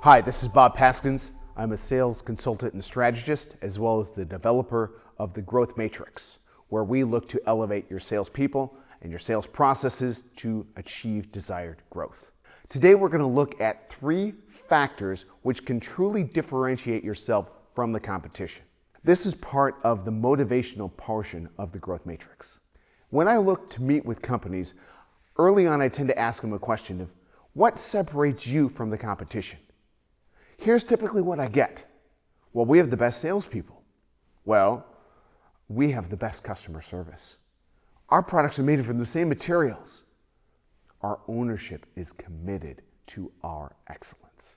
Hi, this is Bob Paskins. I'm a sales consultant and strategist, as well as the developer of the Growth Matrix, where we look to elevate your salespeople and your sales processes to achieve desired growth. Today, we're going to look at 3 factors which can truly differentiate yourself from the competition. This is part of the motivational portion of the Growth Matrix. When I look to meet with companies, early on I tend to ask them a question of, what separates you from the competition? Here's typically what I get. Well, we have the best salespeople. Well, we have the best customer service. Our products are made from the same materials. Our ownership is committed to our excellence.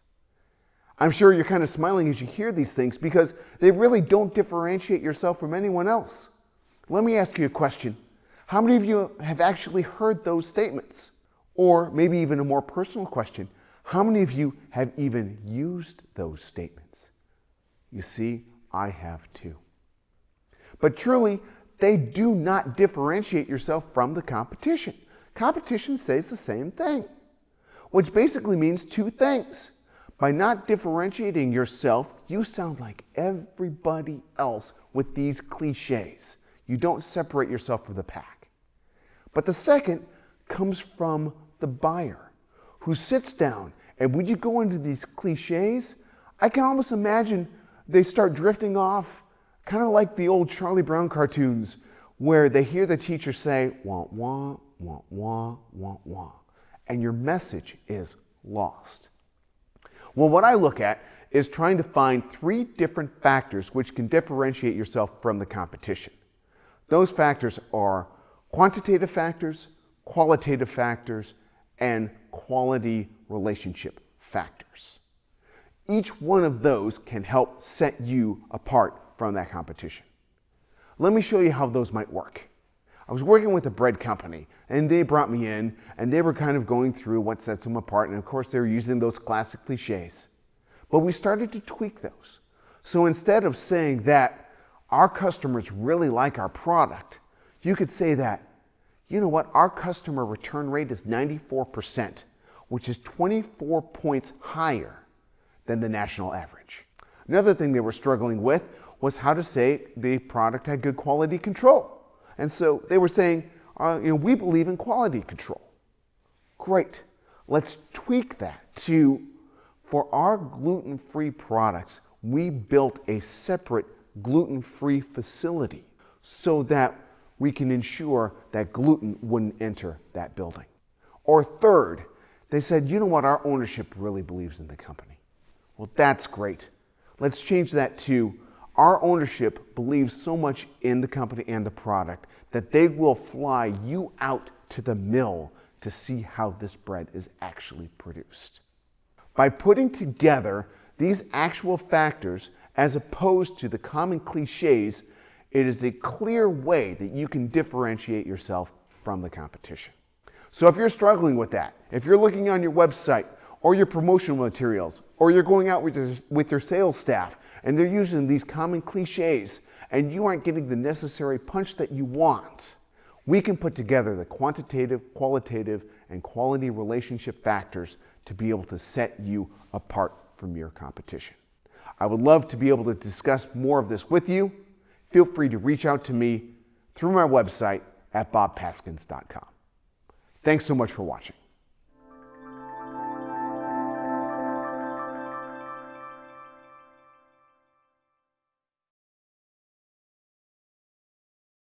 I'm sure you're kind of smiling as you hear these things because they really don't differentiate yourself from anyone else. Let me ask you a question. How many of you have actually heard those statements? Or maybe even a more personal question. How many of you have even used those statements? You see, I have too. But truly, they do not differentiate yourself from the competition. Competition says the same thing, which basically means 2 things. By not differentiating yourself, you sound like everybody else with these cliches. You don't separate yourself from the pack. But the second comes from the buyer, who sits down, and when you go into these cliches, I can almost imagine they start drifting off, kind of like the old Charlie Brown cartoons, where they hear the teacher say, wah, wah, wah, wah, wah, wah, and your message is lost. Well, what I look at is trying to find 3 different factors which can differentiate yourself from the competition. Those factors are quantitative factors, qualitative factors, and quality relationship factors. Each one of those can help set you apart from that competition. Let me show you how those might work. I was working with a bread company, and they brought me in, and they were kind of going through what sets them apart, and of course they were using those classic cliches. But we started to tweak those. So instead of saying that our customers really like our product, you could say that, you know what, our customer return rate is 94%, which is 24 points higher than the national average. Another thing they were struggling with was how to say the product had good quality control. And so they were saying, we believe in quality control. Great. Let's tweak that to, for our gluten-free products, we built a separate gluten-free facility so that we can ensure that gluten wouldn't enter that building. Or third, they said, you know what, our ownership really believes in the company. Well, that's great. Let's change that to, our ownership believes so much in the company and the product that they will fly you out to the mill to see how this bread is actually produced. By putting together these actual factors as opposed to the common cliches, it is a clear way that you can differentiate yourself from the competition. So if you're struggling with that, if you're looking on your website or your promotional materials, or you're going out with your sales staff and they're using these common cliches and you aren't getting the necessary punch that you want, we can put together the quantitative, qualitative, and quality relationship factors to be able to set you apart from your competition. I would love to be able to discuss more of this with you. Feel free to reach out to me through my website at bobpaskins.com. Thanks so much for watching.